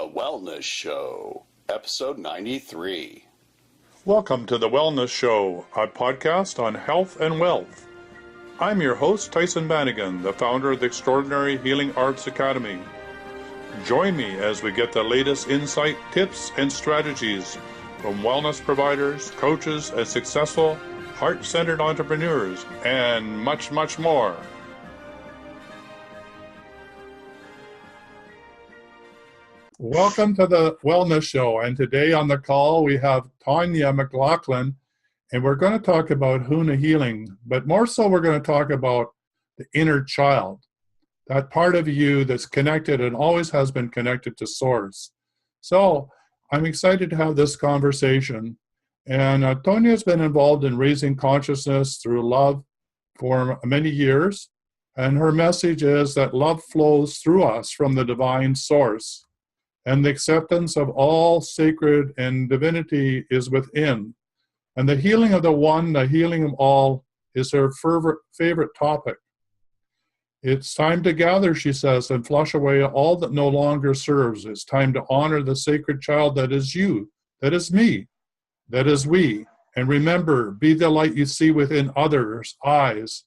The Wellness Show, episode 93. Welcome to The Wellness Show, a podcast on health and wealth. I'm your host, Tyson Bannigan, the founder of the Extraordinary Healing Arts Academy. Join me as we get the latest insight, tips, and strategies from wellness providers, coaches, and successful, heart-centered entrepreneurs, and much, much more. Welcome to the Wellness Show, and today on the call we have Tonya McLaughlin, and we're going to talk about Huna healing, but more so we're going to talk about the inner child, that part of you that's connected and always has been connected to Source. So I'm excited to have this conversation, and Tonya's been involved in raising consciousness through love for many years, and her message is that love flows through us from the divine source. And the acceptance of all sacred and divinity is within. And the healing of the one, the healing of all, is her favorite topic. It's time to gather, she says, and flush away all that no longer serves. It's time to honor the sacred child that is you, that is me, that is we. And remember, be the light you see within others' eyes.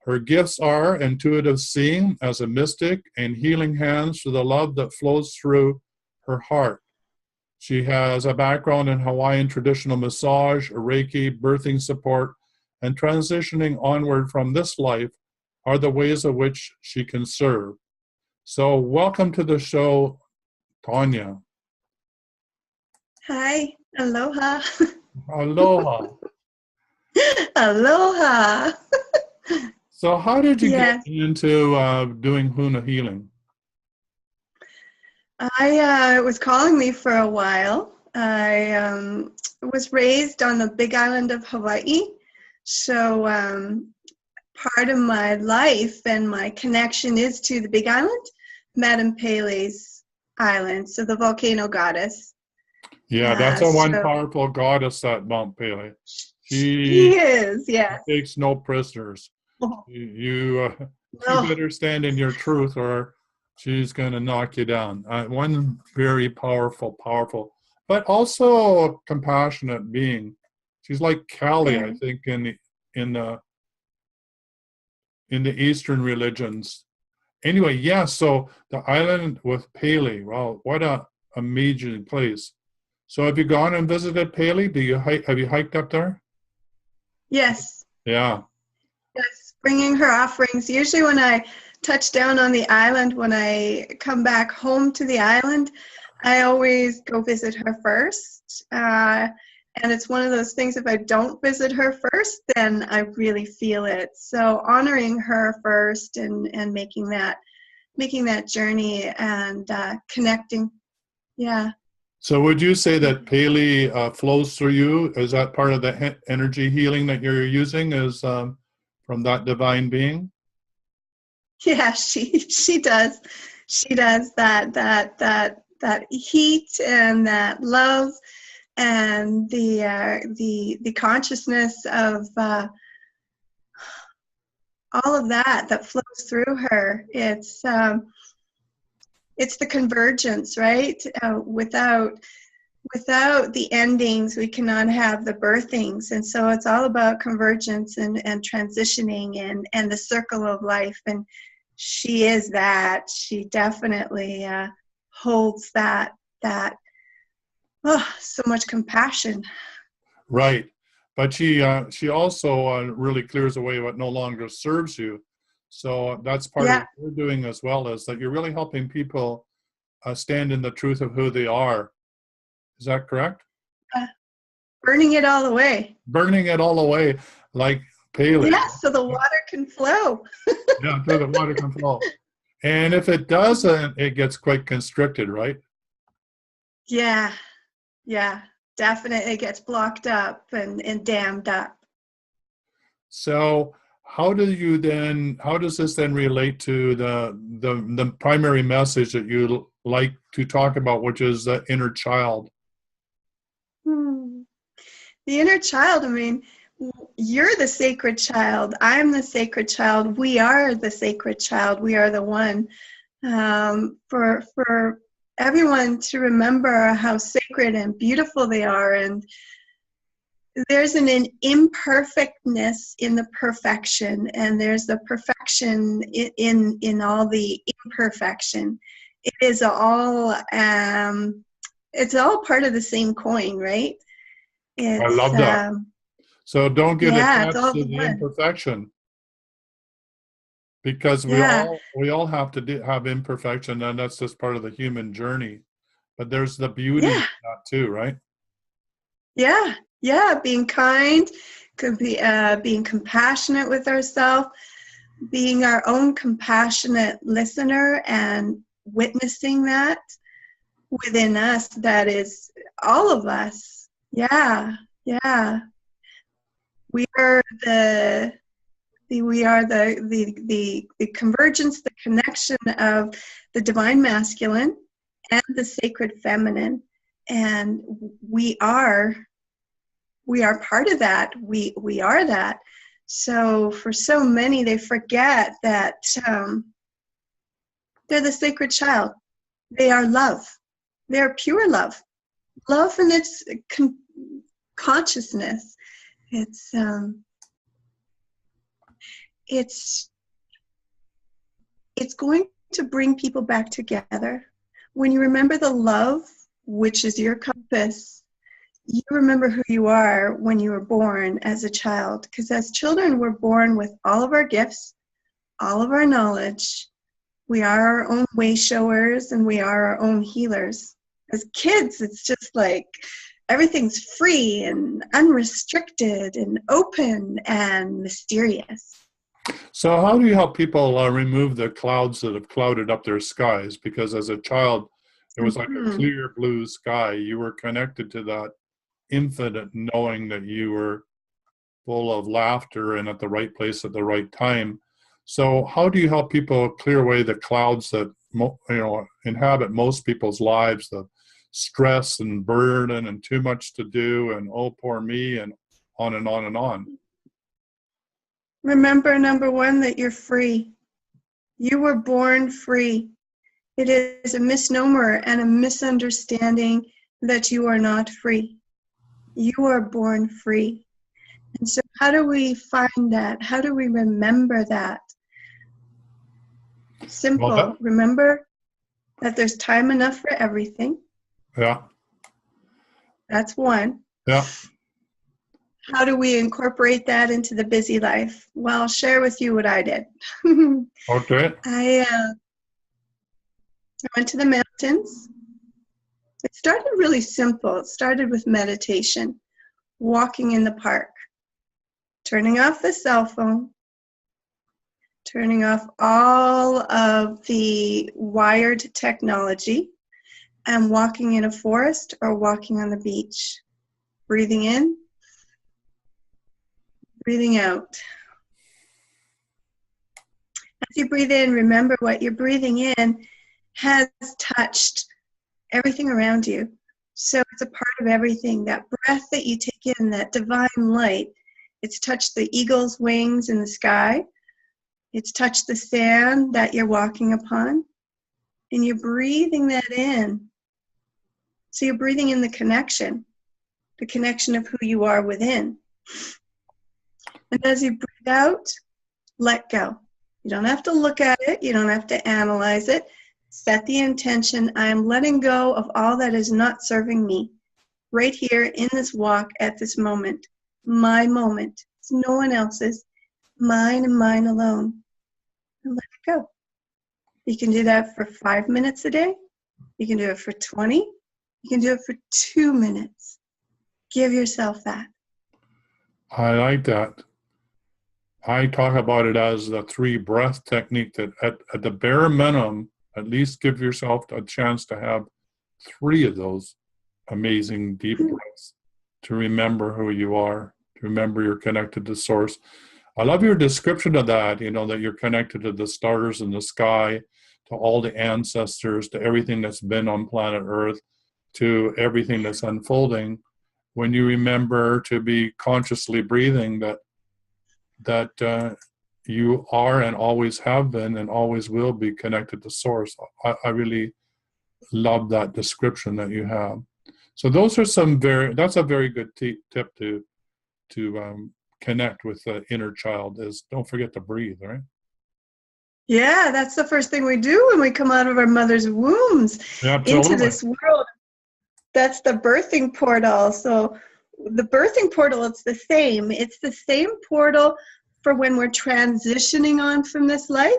Her gifts are intuitive seeing as a mystic and healing hands for the love that flows through her heart. She has a background in Hawaiian Traditional Massage, Reiki, birthing support, and transitioning onward from this life are the ways of which she can serve. So welcome to the show, Tonya. Hi, aloha. Aloha. Aloha. So how did you get into doing Huna healing? I was calling me for a while. I was raised on the big island of Hawaii. So part of my life and my connection is to the big island, Madame Pele's island, so the volcano goddess. Yeah, that's one powerful goddess, that Mount Pele. She is, yes. Takes no prisoners. You better stand in your truth or she's going to knock you down. One very powerful, but also a compassionate being. She's like Kali, I think, in the Eastern religions. Anyway, so the island with Pele, wow, what a amazing place. So have you gone and visited Pele? Have you hiked up there? Yes. Yeah. Yes, bringing her offerings. Usually when I touch down on the island, when I come back home to the island, I always go visit her first. And it's one of those things, if I don't visit her first, then I really feel it. So honoring her first and making that journey and connecting. Yeah. So would you say that Pele flows through you? Is that part of the energy healing that you're using is from that divine being? Yeah, she does. She does that heat and that love and the consciousness of all of that flows through her. It's the convergence, right? Without the endings, we cannot have the birthings. And so it's all about convergence and transitioning and the circle of life. And she is that. She definitely holds that so much compassion. Right. But she also really clears away what no longer serves you. So that's part of what you're doing as well, is that you're really helping people stand in the truth of who they are. Is that correct? Burning it all away. Burning it all away, like Pele. Yes, so the water can flow. Yeah, so the water can flow. And if it doesn't, it gets quite constricted, right? Yeah, definitely gets blocked up and dammed up. So how does this then relate to the primary message that you like to talk about, which is the inner child? The inner child, I mean, you're the sacred child. I'm the sacred child. We are the sacred child. We are the one. For everyone to remember how sacred and beautiful they are. And there's an imperfectness in the perfection, and there's the perfection in all the imperfection. It is all it's all part of the same coin, right? I It's love that. So don't get it's attached all to the one. imperfection, because Yeah. we all have to have imperfection, and that's just part of the human journey. But there's the beauty in that too, right? Yeah, being kind, could be being compassionate with ourselves, being our own compassionate listener and witnessing that within us. That is all of us. Yeah. We are the convergence, the connection of the divine masculine and the sacred feminine, and we are part of that. We are that. So for so many, they forget that they're the sacred child. They are love. They are pure love. Love in its consciousness. It's going to bring people back together. When you remember the love, which is your compass, you remember who you are when you were born as a child. Because as children, we're born with all of our gifts, all of our knowledge. We are our own way showers, and we are our own healers. As kids, it's just like everything's free and unrestricted and open and mysterious. So how do you help people remove the clouds that have clouded up their skies? Because as a child, it was like a clear blue sky. You were connected to that infinite, knowing that you were full of laughter and at the right place at the right time. So how do you help people clear away the clouds that inhabit most people's lives, the stress and burden and too much to do and oh poor me and on and on and on? Remember, number one, that you're free. You were born free. It is a misnomer and a misunderstanding that you are not free. You are born free. And so how do we find that? How do we remember that? Simple. Well, remember that there's time enough for everything. Yeah. That's one. Yeah. How do we incorporate that into the busy life? Well, I'll share with you what I did. Okay. I went to the mountains. It started really simple. It started with meditation, walking in the park, turning off the cell phone, turning off all of the wired technology, and walking in a forest or walking on the beach. Breathing in, breathing out. As you breathe in, remember what you're breathing in has touched everything around you. So it's a part of everything. That breath that you take in, that divine light, it's touched the eagle's wings in the sky. It's touched the sand that you're walking upon. And you're breathing that in. So you're breathing in the connection of who you are within. And as you breathe out, let go. You don't have to look at it. You don't have to analyze it. Set the intention. I am letting go of all that is not serving me right here in this walk at this moment. My moment. It's no one else's. Mine and mine alone. And let it go. You can do that for 5 minutes a day. You can do it for 20. You can do it for 2 minutes. Give yourself that. I like that. I talk about it as the 3 breath technique, that at the bare minimum, at least give yourself a chance to have 3 of those amazing deep breaths to remember who you are, to remember you're connected to source. I love your description of that, that you're connected to the stars in the sky, to all the ancestors, to everything that's been on planet Earth, to everything that's unfolding. When you remember to be consciously breathing, that you are and always have been and always will be connected to source. I really love that description that you have. So those are that's a very good tip to connect with the inner child, is don't forget to breathe, right? Yeah, that's the first thing we do when we come out of our mother's wombs into this world. That's the birthing portal. So the birthing portal, it's the same. It's the same portal for when we're transitioning on from this life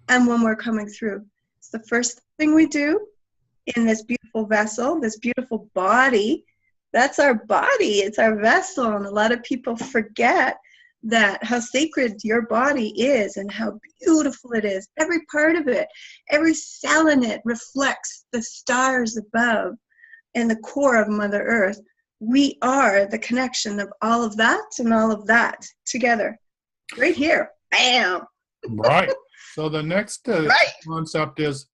and when we're coming through. It's the first thing we do in this beautiful vessel, this beautiful body. That's our body. It's our vessel. And a lot of people forget that how sacred your body is and how beautiful it is. Every part of it, every cell in it reflects the stars above and the core of Mother Earth. We are the connection of all of that and all of that together. Right here. Bam. Right. So the next concept is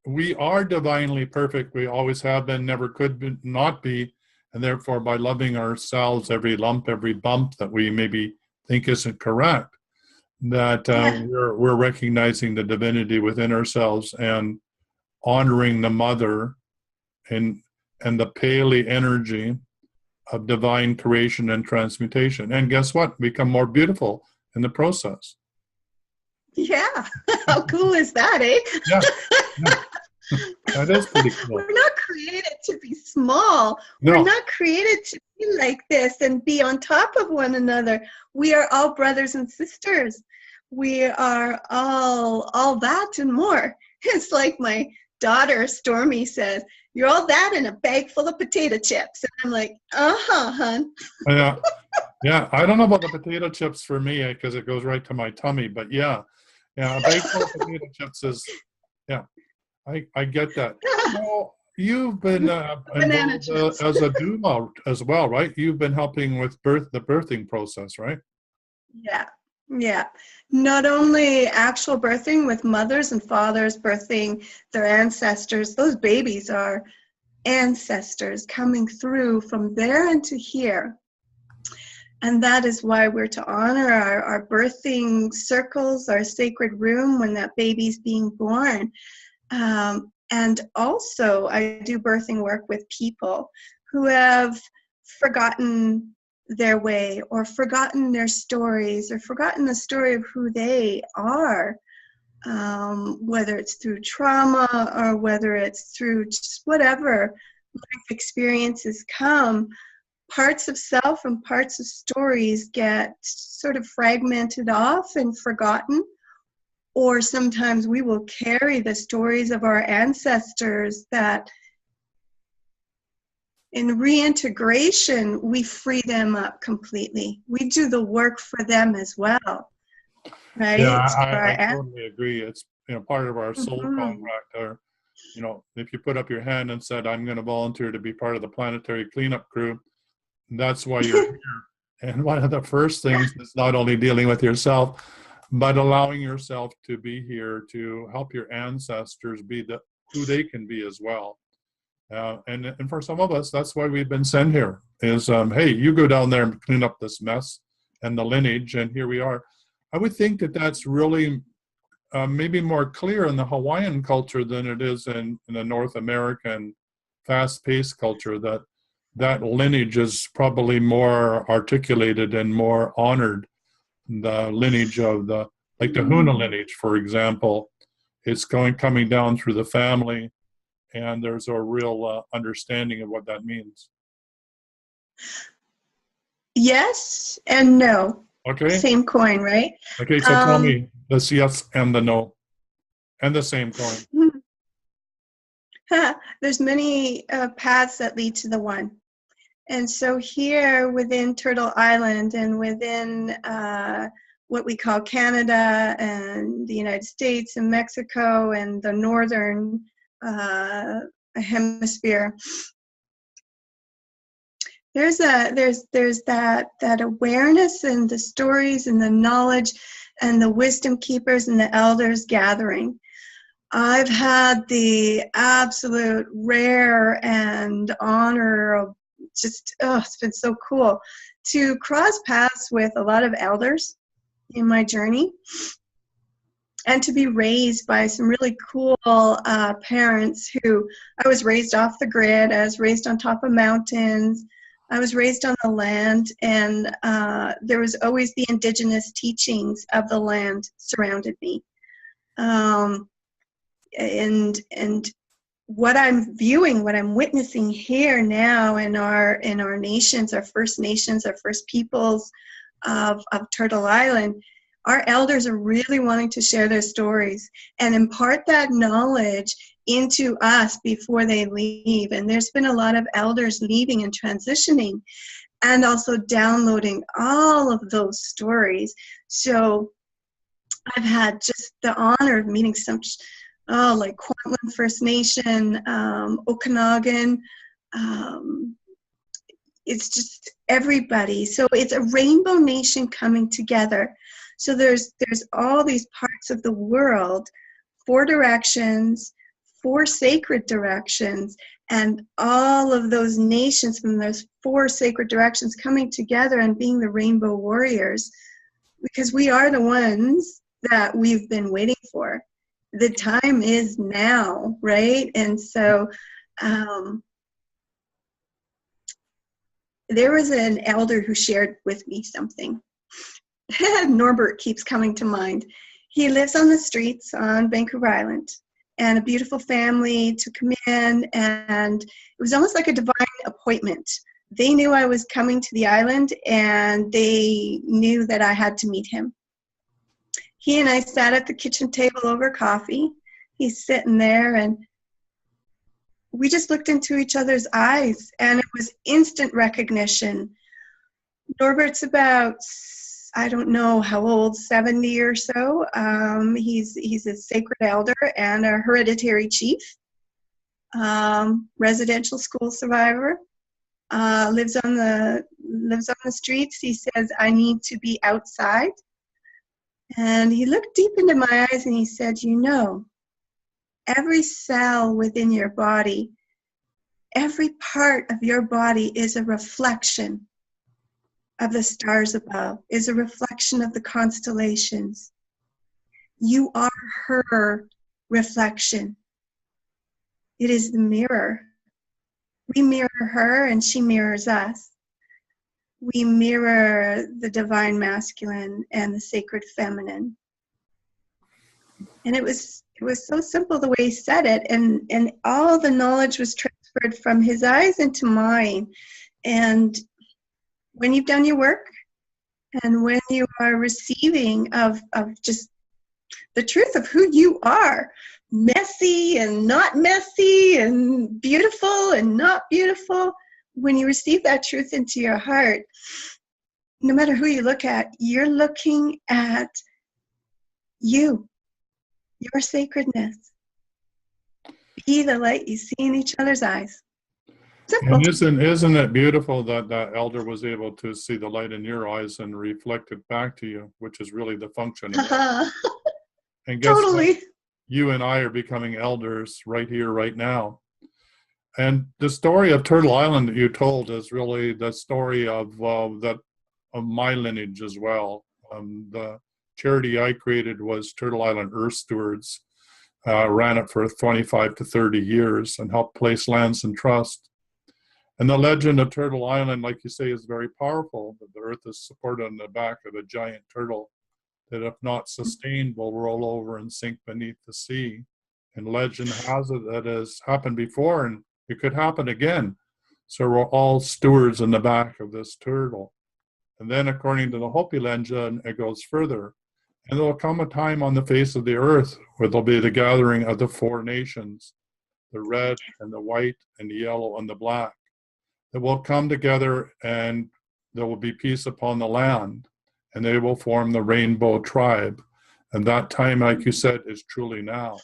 we are divinely perfect. We always have been, never could be, not be. And therefore, by loving ourselves, every lump, every bump that we maybe think isn't correct, that we're recognizing the divinity within ourselves and honoring the mother and the Pele energy of divine creation and transmutation. And guess what? Become more beautiful in the process. Yeah. How cool is that, eh? Yeah. That is pretty cool. We're not created to be small. No. We're not created to be like this and be on top of one another. We are all brothers and sisters. We are all that and more. It's like my daughter, Stormy, says, "You're all that in a bag full of potato chips." And I'm like, hon. Yeah. I don't know about the potato chips for me because it goes right to my tummy. But yeah, a bag full of potato chips is, I get that. Well, you've been involved as a doula as well, right? You've been helping with the birthing process, right? Yeah. Not only actual birthing with mothers and fathers birthing their ancestors, those babies are ancestors coming through from there into here. And that is why we're to honor our birthing circles, our sacred room when that baby's being born. And also, I do birthing work with people who have forgotten their way or forgotten their stories or forgotten the story of who they are, whether it's through trauma or whether it's through just whatever life experiences come. Parts of self and parts of stories get sort of fragmented off and forgotten. Or sometimes we will carry the stories of our ancestors that in reintegration, we free them up completely. We do the work for them as well, right? Yeah, I totally agree. It's part of our soul contract. Or, if you put up your hand and said, "I'm going to volunteer to be part of the planetary cleanup crew," that's why you're here. And one of the first things is not only dealing with yourself, but allowing yourself to be here to help your ancestors be who they can be as well. And for some of us, that's why we've been sent here is, hey, you go down there and clean up this mess and the lineage, and here we are. I would think that that's really maybe more clear in the Hawaiian culture than it is in the North American fast-paced culture, that lineage is probably more articulated and more honored. The lineage of the Huna lineage, for example, it's coming down through the family, and there's a real understanding of what that means. Yes and no. Okay. Same coin, right? Okay, so tell me the yes and the no, and the same coin. There's many paths that lead to the one. And so here within Turtle Island and within what we call Canada and the United States and Mexico and the northern hemisphere, there's that awareness and the stories and the knowledge and the wisdom keepers and the elders gathering. I've had the absolute rare and honor of it's been so cool to cross paths with a lot of elders in my journey. and to be raised by some really cool parents who, I was raised off the grid. I was raised on top of mountains. I was raised on the land, and there was always the indigenous teachings of the land surrounded me. And what I'm viewing, what I'm witnessing here now in our nations, our First Nations, our First Peoples of Turtle Island, our elders are really wanting to share their stories and impart that knowledge into us before they leave. And there's been a lot of elders leaving and transitioning and also downloading all of those stories. So I've had just the honor of meeting some, like Kwantlen First Nation, Okanagan. It's just everybody. So it's a rainbow nation coming together. So there's all these parts of the world, 4 directions, 4 sacred directions, and all of those nations from those 4 sacred directions coming together and being the rainbow warriors, because we are the ones that we've been waiting for. The time is now, right? And so there was an elder who shared with me something. Norbert keeps coming to mind. He lives on the streets on Vancouver Island, and a beautiful family took him in, and it was almost like a divine appointment. They knew I was coming to the island, and they knew that I had to meet him. He and I sat at the kitchen table over coffee. He's sitting there, and we just looked into each other's eyes, and it was instant recognition. Norbert's about, I don't know how old, 70 or so. He's a sacred elder and a hereditary chief, residential school survivor, lives on the streets. He says, I need to be outside. And he looked deep into my eyes and he said, you know, every cell within your body, every part of your body is a reflection of the stars above, is a reflection of the constellations. You are her reflection. It is the mirror. We mirror her and she mirrors us. We mirror the divine masculine and the sacred feminine. And it was so simple the way he said it, and all the knowledge was transferred from his eyes into mine. And when you've done your work, and when you are receiving of just the truth of who you are, messy and not messy, and beautiful and not beautiful, when you receive that truth into your heart, no matter who you look at, you're looking at you, your sacredness. Be the light you see in each other's eyes. Simple. And isn't it beautiful that that elder was able to see the light in your eyes and reflect it back to you, which is really the function of it. And guess Totally. what? You and I are becoming elders right here, right now. And the story of Turtle Island that you told is really the story of my lineage as well. The charity I created was Turtle Island Earth Stewards. Ran it for 25 to 30 years and helped place lands in trust. And the legend of Turtle Island, like you say, is very powerful. That the earth is supported on the back of a giant turtle that, if not sustained, will roll over and sink beneath the sea. And legend has it that has happened before, and it could happen again. So we're all stewards in the back of this turtle. And then, according to the Hopi legend, it goes further. And there will come a time on the face of the earth where there'll be the gathering of the 4 nations, the red and the white and the yellow and the black, that will come together, and there will be peace upon the land, and they will form the Rainbow Tribe. And that time, like you said, is truly now.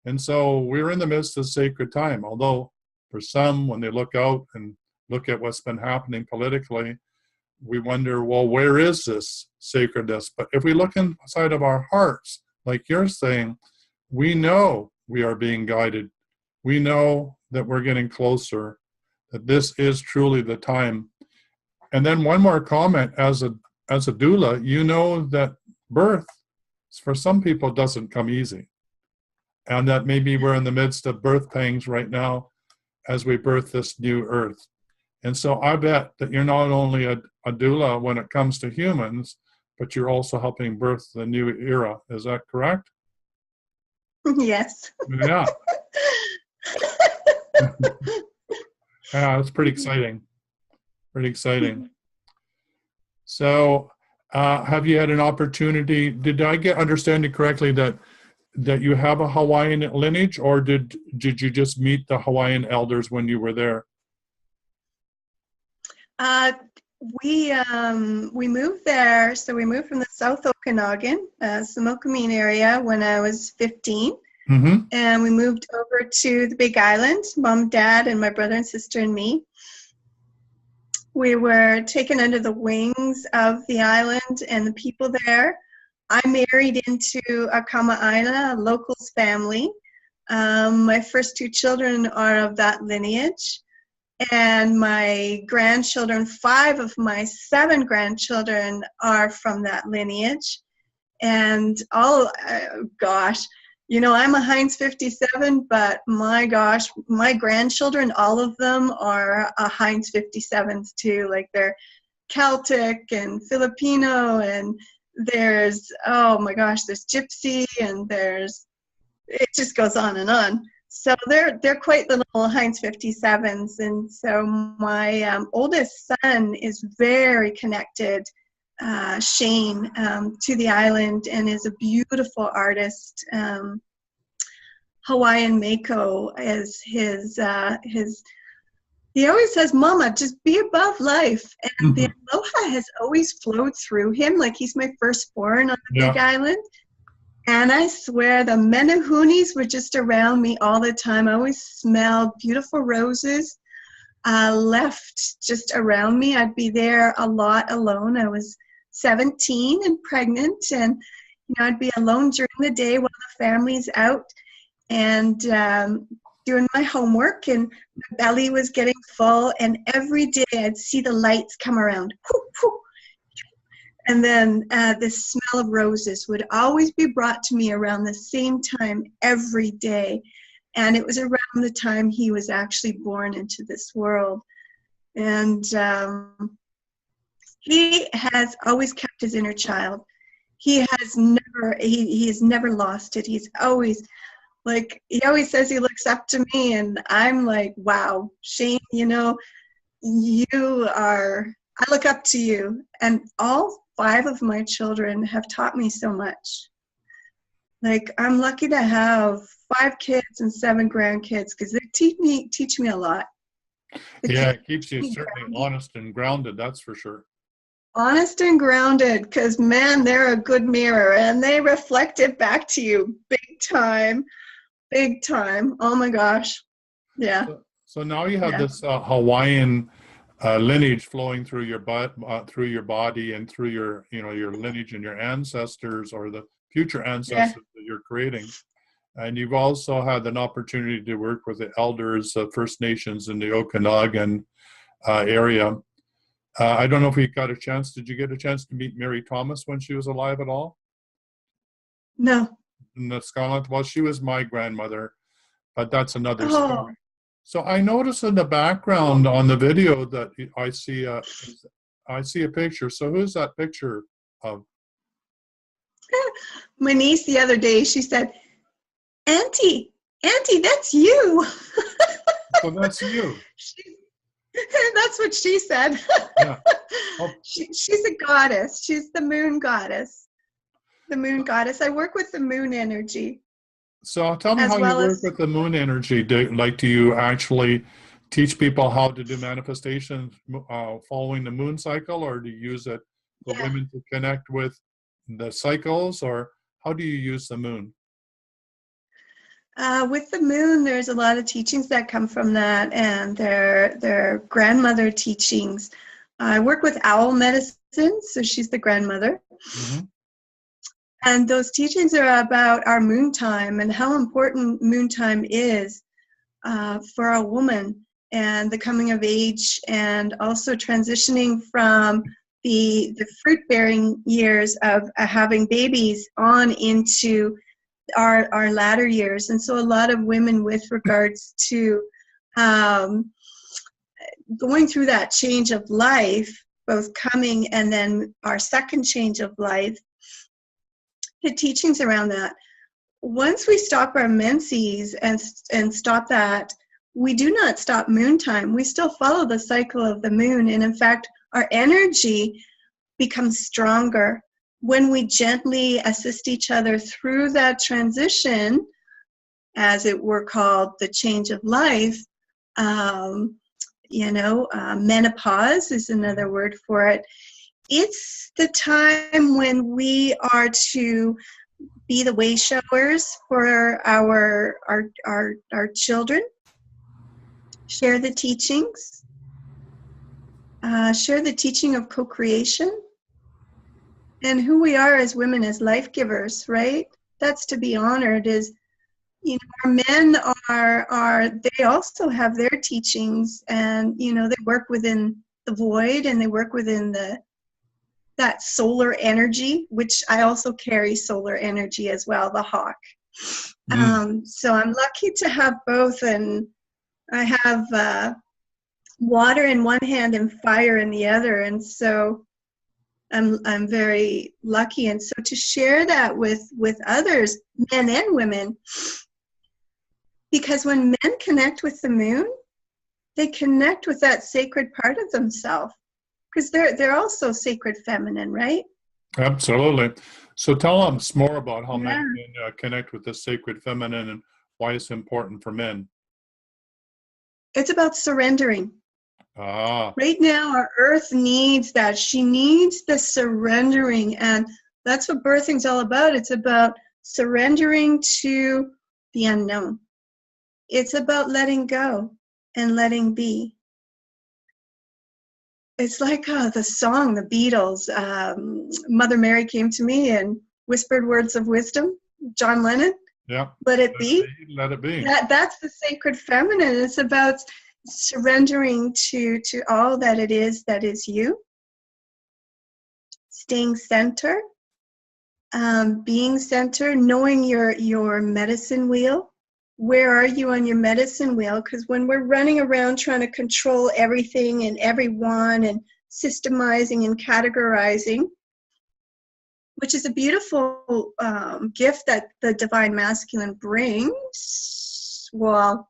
And so we're in the midst of sacred time, although for some, when they look out and look at what's been happening politically, we wonder, well, where is this sacredness? But if we look inside of our hearts, like you're saying, we know we are being guided. We know that we're getting closer, that this is truly the time. And then one more comment, as a doula, you know that birth for some people, it doesn't come easy. And that maybe we're in the midst of birth pangs right now as we birth this new earth. And so I bet that you're not only a doula when it comes to humans, but you're also helping birth the new era. Is that correct? Yes. Yeah. Yeah, it's pretty exciting. Pretty exciting. So have you had an opportunity, did I understand it correctly that you have a Hawaiian lineage, or did you just meet the Hawaiian elders when you were there? We moved there, so we moved from the South Okanagan, Similkameen area when I was 15. Mm-hmm. And we moved over to the Big Island, mom, dad, and my brother and sister and me. We were taken under the wings of the island and the people there. I married into a Kama'aina, a locals family. My first 2 children are of that lineage. And my grandchildren, 5 of my 7 grandchildren are from that lineage. And gosh, you know, I'm a Heinz 57, but my gosh, my grandchildren, all of them are Heinz 57s too. Like they're Celtic and Filipino, and there's, oh my gosh, there's Gypsy, and it just goes on and on. So they're quite little Heinz 57s. And so my oldest son is very connected, Shane, to the island, and is a beautiful artist. Hawaiian Mako is his, he always says, Mama, just be above life. And the aloha has always flowed through him. Like he's my firstborn on the Big Island. And I swear the menahunis were just around me all the time. I always smelled beautiful roses left just around me. I'd be there a lot alone. I was 17 and pregnant, and you know, I'd be alone during the day while the family's out and doing my homework, and my belly was getting full, and every day I'd see the lights come around. Whoo, whoo. And then the smell of roses would always be brought to me around the same time every day. And it was around the time he was actually born into this world. And he has always kept his inner child. He has never lost it. He's always, like, he always says he looks up to me, and I'm like, wow, Shane, you know, I look up to you. And all 5 of my children have taught me so much. Like, I'm lucky to have 5 kids and 7 grandkids, because they teach me a lot. It keeps you certainly honest and grounded, that's for sure. Honest and grounded, because, man, they're a good mirror, and they reflect it back to you big time. Big time. Oh, my gosh. Yeah. So now you have this Hawaiian lineage flowing through your body and through your, you know, your lineage and your ancestors, or the future ancestors that you're creating. And you've also had an opportunity to work with the elders of First Nations in the Okanagan area. I don't know if you got a chance. Did you get a chance to meet Mary Thomas when she was alive at all? No. In the Scotland? Well, she was my grandmother, but that's another story. So I noticed in the background on the video that I see a picture. So who's that picture of? My niece the other day, she said, Auntie, that's you. So that's you. That's what she said. Yeah. Oh. She's a goddess. She's the moon goddess. The moon goddess. I work with the moon energy. So tell me how you work with the moon energy. Do you actually teach people how to do manifestations following the moon cycle, or do you use it for women to connect with the cycles, or how do you use the moon? With the moon, there's a lot of teachings that come from that, and their grandmother teachings. I work with owl medicine, so she's the grandmother. Mm-hmm. And those teachings are about our moon time and how important moon time is for a woman, and the coming of age, and also transitioning from the fruit-bearing years of having babies on into our latter years. And so a lot of women, with regards to going through that change of life, both coming and then our second change of life, the teachings around that. Once we stop our menses and stop that, we do not stop moon time. We still follow the cycle of the moon. And in fact, our energy becomes stronger when we gently assist each other through that transition, as it were called the change of life. Menopause is another word for it. It's the time when we are to be the way showers for our children, share the teachings, share the teaching of co-creation, and who we are as women, as life givers, right? That's to be honored. Is, our men they also have their teachings, and they work within the void, and they work within that solar energy, which I also carry solar energy as well, the hawk. So I'm lucky to have both, and I have water in one hand and fire in the other, and so I'm very lucky. And so to share that with others, men and women, because when men connect with the moon, they connect with that sacred part of themselves, because they're also sacred feminine, right? Absolutely. So tell us more about how men can connect with the sacred feminine and why it's important for men. It's about surrendering. Right now, our earth needs that. She needs the surrendering, and that's what birthing's all about. It's about surrendering to the unknown. It's about letting go and letting be. It's like the song, the Beatles, Mother Mary came to me and whispered words of wisdom, John Lennon. Yeah. Let it be. Let it be. That's the sacred feminine. It's about surrendering to all that it is that is you. Staying centered, being centered, knowing your medicine wheel. Where are you on your medicine wheel? Because when we're running around trying to control everything and everyone and systemizing and categorizing, which is a beautiful gift that the divine masculine brings, well,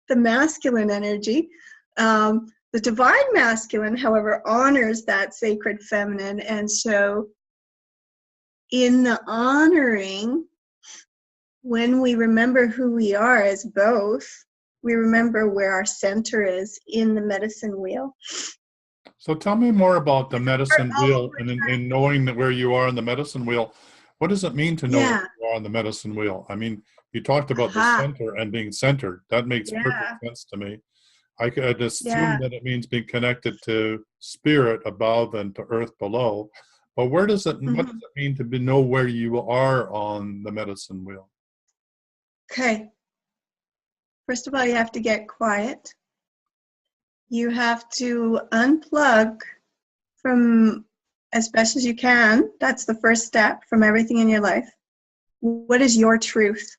the masculine energy. The divine masculine, however, honors that sacred feminine. And so in the honoring, when we remember who we are as both, we remember where our center is in the medicine wheel. So tell me more about the medicine wheel, and in knowing that where you are in the medicine wheel. What does it mean to know where you are on the medicine wheel? I mean, you talked about the center and being centered. That makes perfect sense to me. I could assume that it means being connected to spirit above and to earth below. But what does it mean to know where you are on the medicine wheel? Okay. First of all, you have to get quiet. You have to unplug from as best as you can. That's the first step from everything in your life. What is your truth?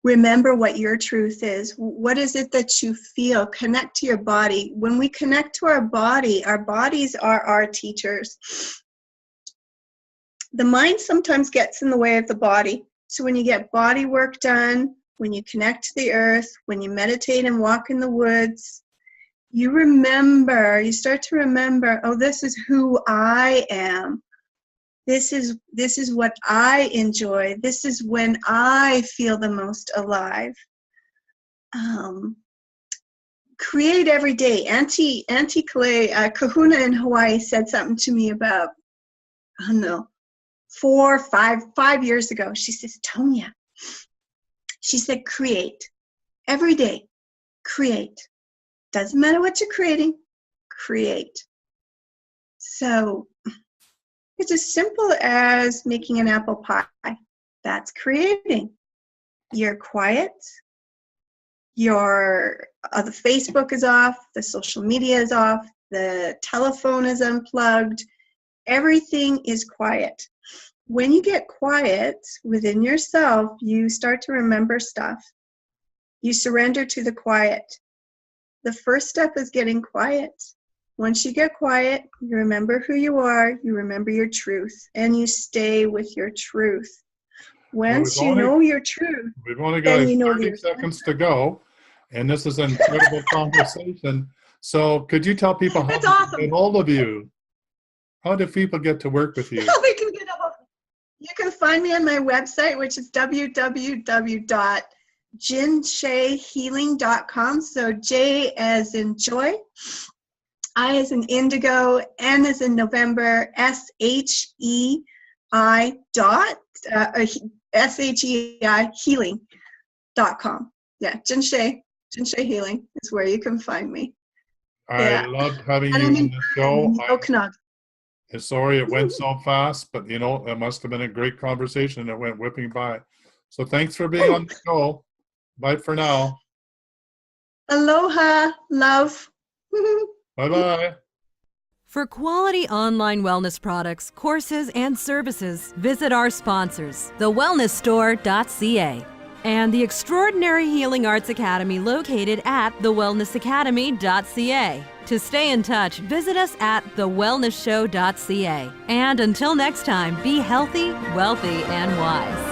Remember what your truth is. What is it that you feel? Connect to your body. When we connect to our bodies are our teachers. The mind sometimes gets in the way of the body. So when you get body work done, when you connect to the earth, when you meditate and walk in the woods, you start to remember, oh, this is who I am. This is what I enjoy. This is when I feel the most alive. Create every day. Auntie Kahuna in Hawaii said something to me about, I don't know, 5 years ago. She says, Tonya, she said, create. Every day, create. Doesn't matter what you're creating, create. So it's as simple as making an apple pie. That's creating. You're quiet. The Facebook is off. The social media is off. the telephone is unplugged, everything is quiet. When you get quiet within yourself, you start to remember stuff. You surrender to the quiet. The first step is getting quiet. Once you get quiet, you remember who you are, you remember your truth, and you stay with your truth. Once you know your truth, we've only got 30 seconds to go, and this is an incredible conversation. So could you tell people how to get hold of you? How do people get to work with you? How they can get a hold of me? You can find me on my website, which is www.jinsheihealing.com. So J as in joy, I as in indigo, N as in November, SHEI healing.com. Yeah, Jinshei Healing is where you can find me. I loved having you on the show. Sorry it went so fast, but it must have been a great conversation that went whipping by. So thanks for being on the show. Bye for now. Aloha, love. Bye-bye. For quality online wellness products, courses, and services, visit our sponsors, thewellnessstore.ca and the Extraordinary Healing Arts Academy located at thewellnessacademy.ca. To stay in touch, visit us at thewellnessshow.ca. And until next time, be healthy, wealthy, and wise.